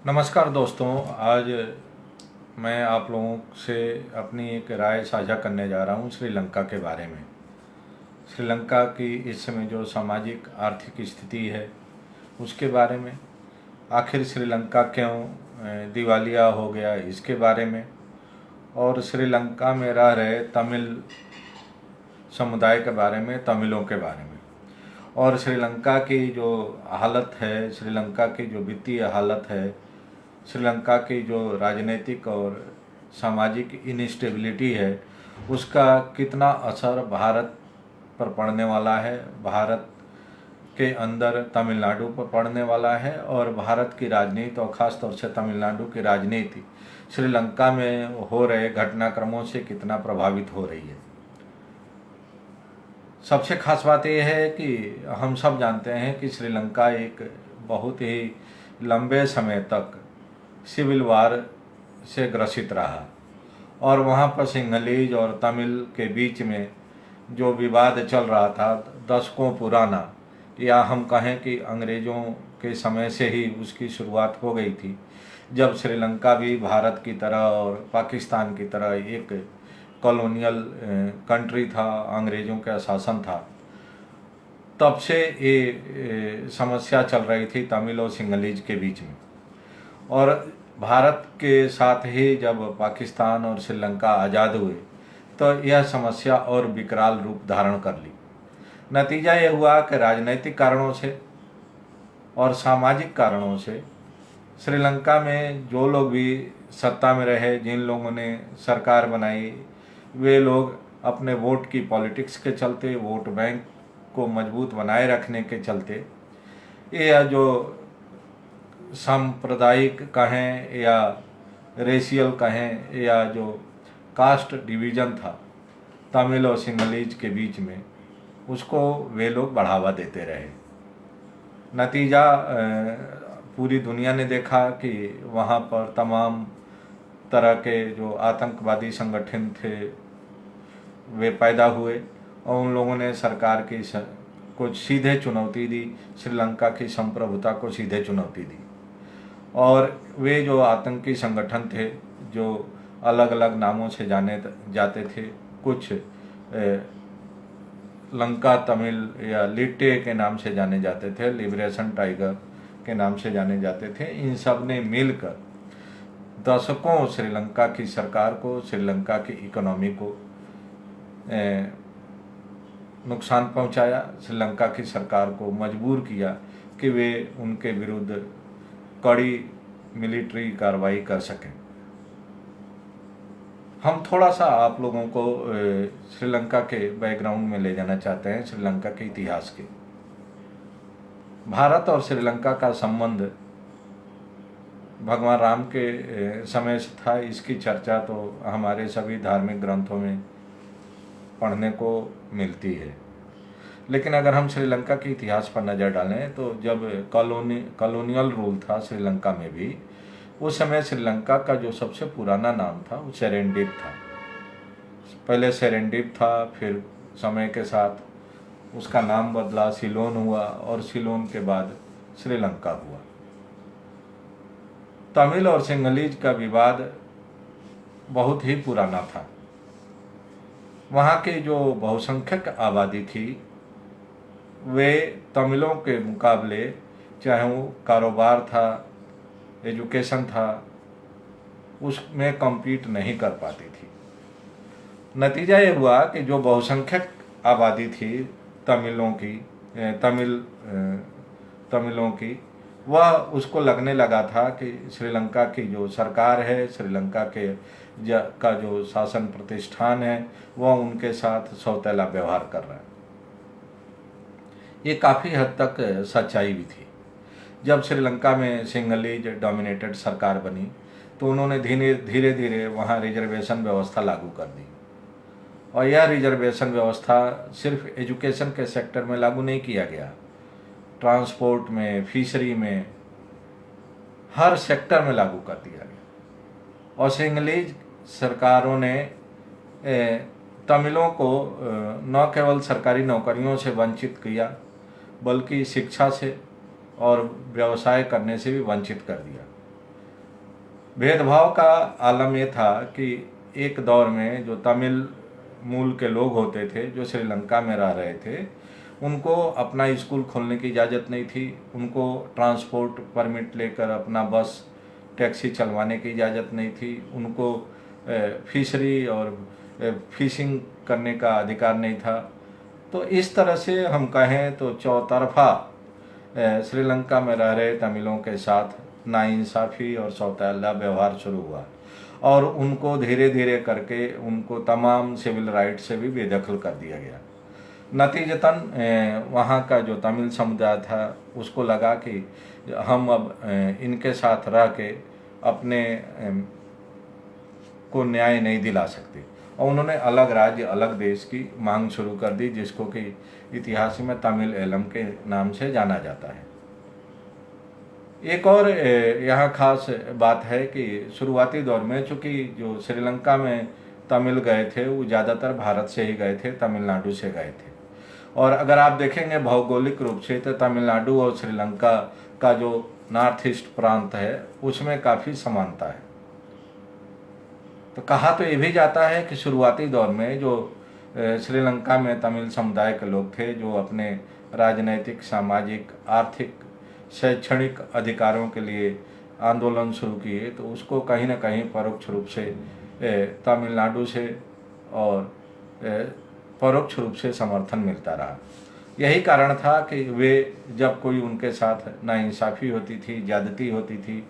नमस्कार दोस्तों। आज मैं आप लोगों से अपनी एक राय साझा करने जा रहा हूँ श्रीलंका के बारे में। श्रीलंका की इस समय जो सामाजिक आर्थिक स्थिति है उसके बारे में, आखिर श्रीलंका क्यों दिवालिया हो गया इसके बारे में, और श्रीलंका में रह रहे तमिल समुदाय के बारे में, तमिलों के बारे में, और श्रीलंका की जो हालत है, श्रीलंका की जो वित्तीय हालत है, श्रीलंका की जो राजनीतिक और सामाजिक इनस्टेबिलिटी है, उसका कितना असर भारत पर पड़ने वाला है, भारत के अंदर तमिलनाडु पर पड़ने वाला है, और भारत की राजनीति और ख़ास तौर से तमिलनाडु की राजनीति श्रीलंका में हो रहे घटनाक्रमों से कितना प्रभावित हो रही है। सबसे खास बात यह है कि हम सब जानते हैं कि श्रीलंका एक बहुत ही लंबे समय तक सिविल वार से ग्रसित रहा, और वहाँ पर सिंहलीज और तमिल के बीच में जो विवाद चल रहा था दशकों पुराना, या हम कहें कि अंग्रेज़ों के समय से ही उसकी शुरुआत हो गई थी, जब श्रीलंका भी भारत की तरह और पाकिस्तान की तरह एक कॉलोनियल कंट्री था, अंग्रेज़ों का शासन था। तब से ये समस्या चल रही थी तमिल और सिंहलीज के बीच में, और भारत के साथ ही जब पाकिस्तान और श्रीलंका आज़ाद हुए तो यह समस्या और विकराल रूप धारण कर ली। नतीजा ये हुआ कि राजनीतिक कारणों से और सामाजिक कारणों से श्रीलंका में जो लोग भी सत्ता में रहे, जिन लोगों ने सरकार बनाई, वे लोग अपने वोट की पॉलिटिक्स के चलते, वोट बैंक को मजबूत बनाए रखने के चलते, यह जो सांप्रदायिक कहें या रेशियल कहें या जो कास्ट डिवीज़न था तमिल और सिंहलीज के बीच में, उसको वे लोग बढ़ावा देते रहे। नतीजा पूरी दुनिया ने देखा कि वहाँ पर तमाम तरह के जो आतंकवादी संगठन थे वे पैदा हुए, और उन लोगों ने सरकार की को सीधे चुनौती दी, श्रीलंका की संप्रभुता को सीधे चुनौती दी। और वे जो आतंकी संगठन थे जो अलग अलग नामों से जाने जाते थे, कुछ लंका तमिल या लिट्टे के नाम से जाने जाते थे, लिबरेशन टाइगर के नाम से जाने जाते थे, इन सब ने मिलकर दशकों श्रीलंका की सरकार को, श्रीलंका की इकोनॉमी को नुकसान पहुंचाया। श्रीलंका की सरकार को मजबूर किया कि वे उनके विरुद्ध कड़ी मिलिट्री कार्रवाई कर सकें। हम थोड़ा सा आप लोगों को श्रीलंका के बैकग्राउंड में ले जाना चाहते हैं, श्रीलंका के इतिहास के। भारत और श्रीलंका का संबंध भगवान राम के समय से था। इसकी चर्चा तो हमारे सभी धार्मिक ग्रंथों में पढ़ने को मिलती है। लेकिन अगर हम श्रीलंका के इतिहास पर नज़र डालें तो जब कॉलोनियल रूल था श्रीलंका में भी, उस समय श्रीलंका का जो सबसे पुराना नाम था वो सेरेंडीप था। पहले सेरेंडीप था, फिर समय के साथ उसका नाम बदला, सिलोन हुआ, और सिलोन के बाद श्रीलंका हुआ। तमिल और सिंहलीज का विवाद बहुत ही पुराना था। वहाँ की जो बहुसंख्यक आबादी थी वे तमिलों के मुकाबले, चाहे वो कारोबार था, एजुकेशन था, उसमें कम्पीट नहीं कर पाती थी। नतीजा ये हुआ कि जो बहुसंख्यक आबादी थी तमिलों की, वह उसको लगने लगा था कि श्रीलंका की जो सरकार है, श्रीलंका का जो शासन प्रतिष्ठान है, वह उनके साथ सौतेला व्यवहार कर रहा है। ये काफ़ी हद तक सच्चाई भी थी। जब श्रीलंका में सिंहलीज डोमिनेटेड सरकार बनी तो उन्होंने धीरे धीरे वहाँ रिजर्वेशन व्यवस्था लागू कर दी, और यह रिजर्वेशन व्यवस्था सिर्फ एजुकेशन के सेक्टर में लागू नहीं किया गया, ट्रांसपोर्ट में, फिशरी में, हर सेक्टर में लागू कर दिया गया। और सिंहलीज सरकारों ने तमिलों को न केवल सरकारी नौकरियों से वंचित किया, बल्कि शिक्षा से और व्यवसाय करने से भी वंचित कर दिया। भेदभाव का आलम ये था कि एक दौर में जो तमिल मूल के लोग होते थे जो श्रीलंका में रह रहे थे, उनको अपना स्कूल खोलने की इजाज़त नहीं थी, उनको ट्रांसपोर्ट परमिट लेकर अपना बस टैक्सी चलवाने की इजाज़त नहीं थी, उनको फिशरी और फिशिंग करने का अधिकार नहीं था। तो इस तरह से हम कहें तो चौतरफा श्रीलंका में रह रहे तमिलों के साथ नाइंसाफ़ी और सौतेला व्यवहार शुरू हुआ और उनको धीरे धीरे करके उनको तमाम सिविल राइट से भी बेदखल कर दिया गया। नतीजतन वहाँ का जो तमिल समुदाय था उसको लगा कि हम अब इनके साथ रह के अपने को न्याय नहीं दिला सकते और उन्होंने अलग राज्य अलग देश की मांग शुरू कर दी, जिसको कि इतिहास में तमिल एलम के नाम से जाना जाता है। एक और यहाँ खास बात है कि शुरुआती दौर में चूँकि जो श्रीलंका में तमिल गए थे वो ज़्यादातर भारत से ही गए थे, तमिलनाडु से गए थे। और अगर आप देखेंगे भौगोलिक रूप से तो तमिलनाडु और श्रीलंका का जो नॉर्थ ईस्ट प्रांत है उसमें काफ़ी समानता है। तो कहा तो ये भी जाता है कि शुरुआती दौर में जो श्रीलंका में तमिल समुदाय के लोग थे जो अपने राजनैतिक, सामाजिक, आर्थिक, शैक्षणिक अधिकारों के लिए आंदोलन शुरू किए, तो उसको कहीं ना कहीं परोक्ष रूप से तमिलनाडु से और परोक्ष रूप से समर्थन मिलता रहा। यही कारण था कि वे जब कोई उनके साथ नाइंसाफ़ी होती थी, ज़्यादती होती थी,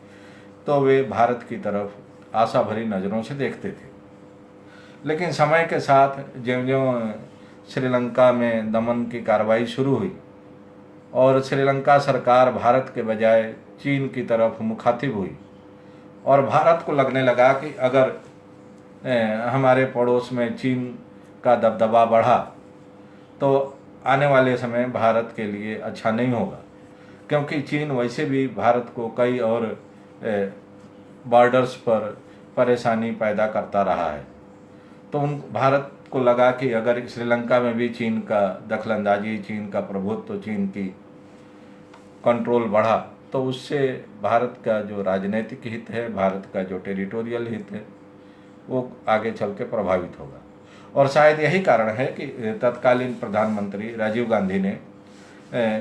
तो वे भारत की तरफ आशा भरी नज़रों से देखते थे। लेकिन समय के साथ ज्यों ज्यों श्रीलंका में दमन की कार्रवाई शुरू हुई और श्रीलंका सरकार भारत के बजाय चीन की तरफ मुखातिब हुई और भारत को लगने लगा कि अगर हमारे पड़ोस में चीन का दबदबा बढ़ा तो आने वाले समय भारत के लिए अच्छा नहीं होगा, क्योंकि चीन वैसे भी भारत को कई और बॉर्डर्स पर परेशानी पैदा करता रहा है। तो उन भारत को लगा कि अगर श्रीलंका में भी चीन का दखलंदाजी, चीन का प्रभुत्व, चीन की कंट्रोल बढ़ा तो उससे भारत का जो राजनीतिक हित है, भारत का जो टेरिटोरियल हित है, वो आगे चल के प्रभावित होगा। और शायद यही कारण है कि तत्कालीन प्रधानमंत्री राजीव गांधी ने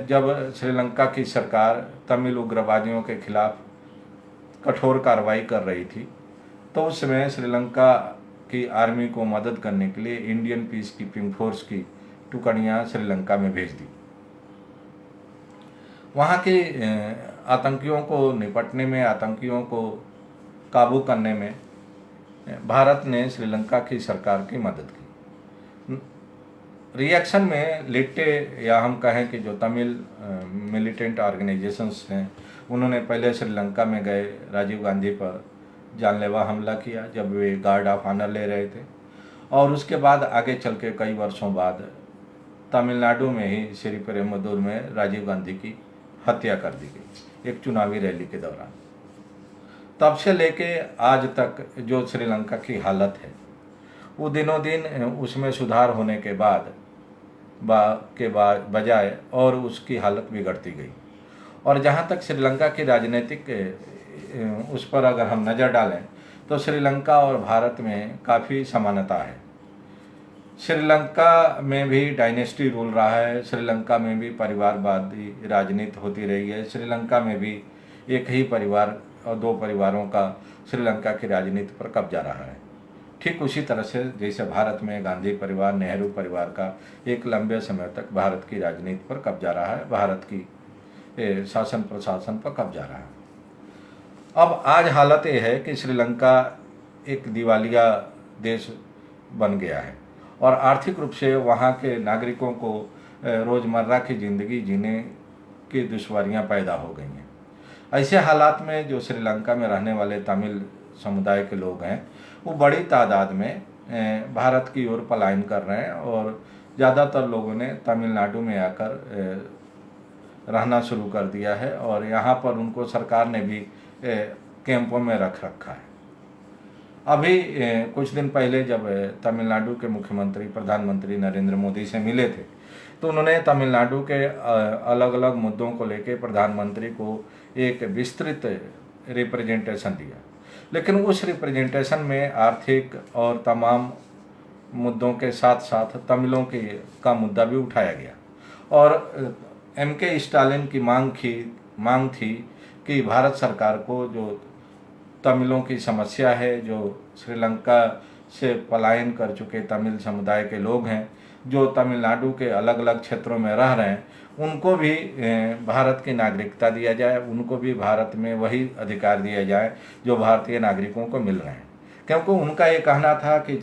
जब श्रीलंका की सरकार तमिल उग्रवादियों के खिलाफ कठोर कार्रवाई कर रही थी तो उस समय श्रीलंका की आर्मी को मदद करने के लिए इंडियन पीस कीपिंग फोर्स की टुकड़ियाँ श्रीलंका में भेज दी। वहाँ के आतंकियों को निपटने में, आतंकियों को काबू करने में भारत ने श्रीलंका की सरकार की मदद की। रिएक्शन में लिट्टे या हम कहें कि जो तमिल मिलिटेंट ऑर्गेनाइजेशंस हैं उन्होंने पहले श्रीलंका में गए राजीव गांधी पर जानलेवा हमला किया जब वे गार्ड ऑफ ऑनर ले रहे थे, और उसके बाद आगे चल के कई वर्षों बाद तमिलनाडु में ही श्री पेरुम्बदूर में राजीव गांधी की हत्या कर दी गई एक चुनावी रैली के दौरान। तब से लेके आज तक जो श्रीलंका की हालत है वो दिनों दिन उसमें सुधार होने के बजाय और उसकी हालत बिगड़ती गई। और जहाँ तक श्रीलंका की राजनीतिक उस पर अगर हम नज़र डालें तो श्रीलंका और भारत में काफ़ी समानता है। श्रीलंका में भी डायनेस्टी रूल रहा है, श्रीलंका में भी परिवारवादी राजनीति होती रही है, श्रीलंका में भी एक ही परिवार और दो परिवारों का श्रीलंका की राजनीति पर कब्जा रहा है। ठीक उसी तरह से जैसे भारत में गांधी परिवार, नेहरू परिवार का एक लंबे समय तक भारत की राजनीति पर कब्जा रहा है, भारत की शासन प्रशासन पर कब्जा रहा है। अब आज हालत ये है कि श्रीलंका एक दिवालिया देश बन गया है और आर्थिक रूप से वहाँ के नागरिकों को रोज़मर्रा की ज़िंदगी जीने की दुश्वारियाँ पैदा हो गई हैं। ऐसे हालात में जो श्रीलंका में रहने वाले तमिल समुदाय के लोग हैं वो बड़ी तादाद में भारत की ओर पलायन कर रहे हैं और ज़्यादातर लोगों ने तमिलनाडु में आकर रहना शुरू कर दिया है और यहाँ पर उनको सरकार ने भी कैंपों में रख रखा है। अभी कुछ दिन पहले जब तमिलनाडु के मुख्यमंत्री प्रधानमंत्री नरेंद्र मोदी से मिले थे तो उन्होंने तमिलनाडु के अलग अलग मुद्दों को लेकर प्रधानमंत्री को एक विस्तृत रिप्रेजेंटेशन दिया। लेकिन उस रिप्रेजेंटेशन में आर्थिक और तमाम मुद्दों के साथ साथ तमिलों के का मुद्दा भी उठाया गया। और M.K. स्टालिन की मांग थी कि भारत सरकार को जो तमिलों की समस्या है, जो श्रीलंका से पलायन कर चुके तमिल समुदाय के लोग हैं, जो तमिलनाडु के अलग अलग क्षेत्रों में रह रहे हैं, उनको भी भारत की नागरिकता दिया जाए, उनको भी भारत में वही अधिकार दिया जाए जो भारतीय नागरिकों को मिल रहे हैं। क्योंकि उनका ये कहना था कि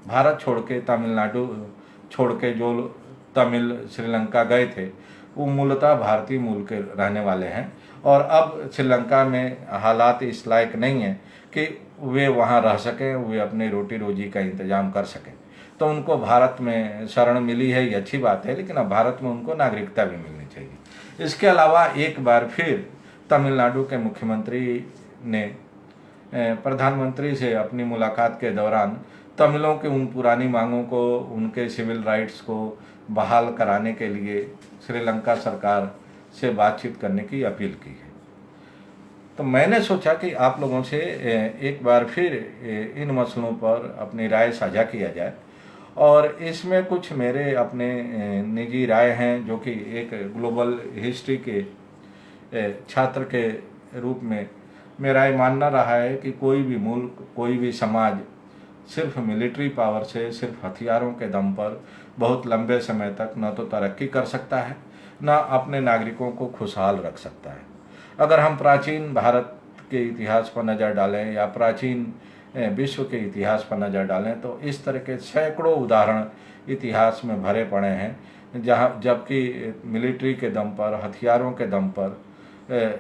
भारत छोड़ के तमिलनाडु छोड़ के जो तमिल श्रीलंका गए थे वो मूलतः भारतीय मूल के रहने वाले हैं, और अब श्रीलंका में हालात इस लायक नहीं है कि वे वहाँ रह सकें, वे अपनी रोटी रोजी का इंतजाम कर सकें। तो उनको भारत में शरण मिली है, ये अच्छी बात है, लेकिन अब भारत में उनको नागरिकता भी मिलनी चाहिए। इसके अलावा एक बार फिर तमिलनाडु के मुख्यमंत्री ने प्रधानमंत्री से अपनी मुलाकात के दौरान तमिलों की उन पुरानी मांगों को, उनके सिविल राइट्स को बहाल कराने के लिए श्रीलंका सरकार से बातचीत करने की अपील की है। तो मैंने सोचा कि आप लोगों से एक बार फिर इन मसलों पर अपनी राय साझा किया जाए, और इसमें कुछ मेरे अपने निजी राय हैं जो कि एक ग्लोबल हिस्ट्री के छात्र के रूप में मेरा ये मानना रहा है कि कोई भी मुल्क, कोई भी समाज सिर्फ मिलिट्री पावर से, सिर्फ हथियारों के दम पर बहुत लंबे समय तक न तो तरक्की कर सकता है, न अपने नागरिकों को खुशहाल रख सकता है। अगर हम प्राचीन भारत के इतिहास पर नज़र डालें या प्राचीन विश्व के इतिहास पर नज़र डालें तो इस तरह के सैकड़ों उदाहरण इतिहास में भरे पड़े हैं जहाँ जबकि मिलिट्री के दम पर, हथियारों के दम पर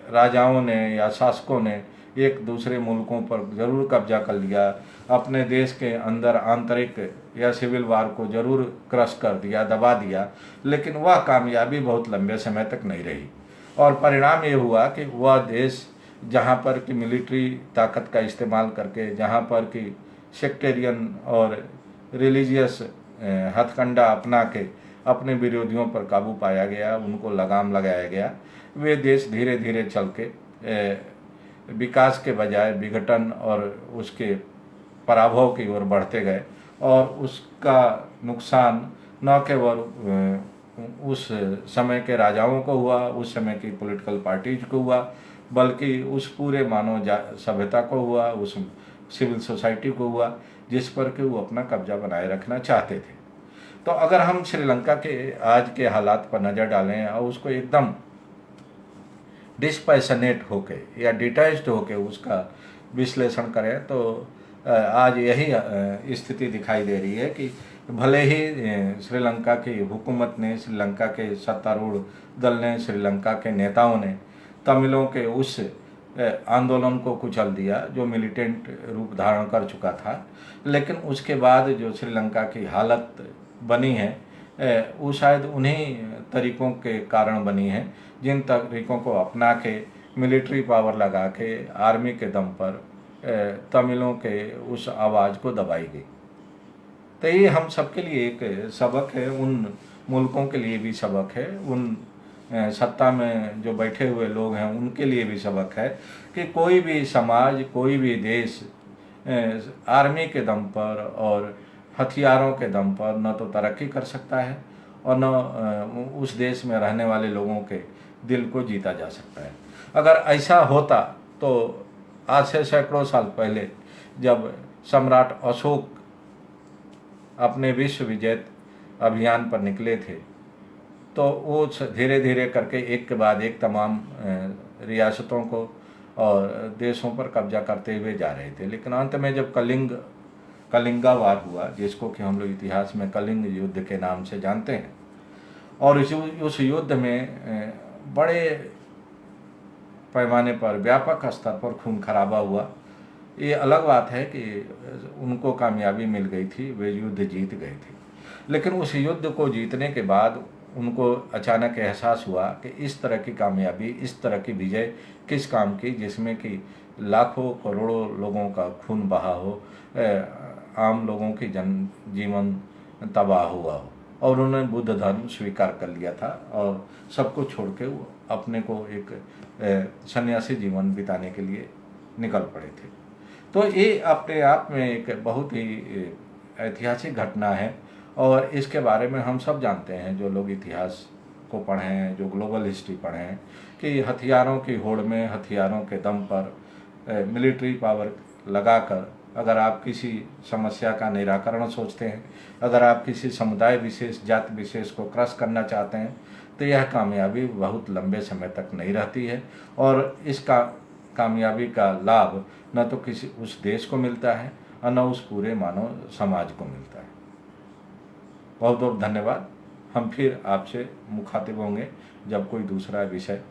राजाओं ने या शासकों ने एक दूसरे मुल्कों पर ज़रूर कब्जा कर लिया, अपने देश के अंदर आंतरिक या सिविल वार को ज़रूर क्रश कर दिया, दबा दिया, लेकिन वह कामयाबी बहुत लंबे समय तक नहीं रही। और परिणाम ये हुआ कि वह देश जहाँ पर कि मिलिट्री ताकत का इस्तेमाल करके, जहाँ पर कि सेक्टेरियन और रिलीजियस हथकंडा अपना के अपने विरोधियों पर काबू पाया गया, उनको लगाम लगाया गया, वे देश धीरे धीरे चल के विकास के बजाय विघटन और उसके पराभव की ओर बढ़ते गए। और उसका नुकसान न केवल उस समय के राजाओं को हुआ, उस समय की पॉलिटिकल पार्टीज को हुआ, बल्कि उस पूरे मानव सभ्यता को हुआ, उस सिविल सोसाइटी को हुआ जिस पर कि वो अपना कब्जा बनाए रखना चाहते थे। तो अगर हम श्रीलंका के आज के हालात पर नज़र डालें और उसको एकदम डिस्पैशनेट होके या डिटैच्ड होके उसका विश्लेषण करें तो आज यही स्थिति दिखाई दे रही है कि भले ही श्रीलंका की हुकूमत ने, श्रीलंका के सत्तारूढ़ दल ने, श्रीलंका के नेताओं ने तमिलों के उस आंदोलन को कुचल दिया जो मिलिटेंट रूप धारण कर चुका था, लेकिन उसके बाद जो श्रीलंका की हालत बनी है वो शायद उन्हीं तरीक़ों के कारण बनी है जिन तरीक़ों को अपना के, मिलिट्री पावर लगा के, आर्मी के दम पर तमिलों के उस आवाज़ को दबाई गई। तो ये हम सबके लिए एक सबक है, उन मुल्कों के लिए भी सबक है, उन सत्ता में जो बैठे हुए लोग हैं उनके लिए भी सबक है कि कोई भी समाज, कोई भी देश आर्मी के दम पर और हथियारों के दम पर न तो तरक्की कर सकता है और न उस देश में रहने वाले लोगों के दिल को जीता जा सकता है। अगर ऐसा होता तो आज से सैकड़ों साल पहले जब सम्राट अशोक अपने विश्व विजय अभियान पर निकले थे तो वो धीरे धीरे करके एक के बाद एक तमाम रियासतों को और देशों पर कब्जा करते हुए जा रहे थे, लेकिन अंत में जब कलिंगा वार हुआ, जिसको कि हम लोग इतिहास में कलिंग युद्ध के नाम से जानते हैं, और उस युद्ध में बड़े पैमाने पर, व्यापक स्तर पर खून खराबा हुआ। ये अलग बात है कि उनको कामयाबी मिल गई थी, वे युद्ध जीत गए थे, लेकिन उस युद्ध को जीतने के बाद उनको अचानक एहसास हुआ कि इस तरह की कामयाबी, इस तरह की विजय किस काम की जिसमें कि लाखों करोड़ों लोगों का खून बहा हो, आम लोगों की जीवन तबाह हुआ हो। और उन्होंने बुद्ध धर्म स्वीकार कर लिया था और सबको छोड़ के वो अपने को एक सन्यासी जीवन बिताने के लिए निकल पड़े थे। तो ये अपने आप में एक बहुत ही ऐतिहासिक घटना है और इसके बारे में हम सब जानते हैं, जो लोग इतिहास को पढ़े हैं, जो ग्लोबल हिस्ट्री पढ़े हैं, कि हथियारों की होड़ में, हथियारों के दम पर मिलिट्री पावर लगाकर अगर आप किसी समस्या का निराकरण सोचते हैं, अगर आप किसी समुदाय विशेष, जाति विशेष को क्रश करना चाहते हैं, तो यह कामयाबी बहुत लंबे समय तक नहीं रहती है और इसका कामयाबी का लाभ न तो किसी उस देश को मिलता है और न उस पूरे मानव समाज को मिलता है। बहुत बहुत धन्यवाद। हम फिर आपसे मुखातिब होंगे जब कोई दूसरा विषय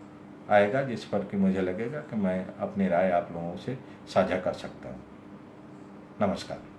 आएगा जिस पर कि मुझे लगेगा कि मैं अपनी राय आप लोगों से साझा कर सकता हूँ। नमस्कार।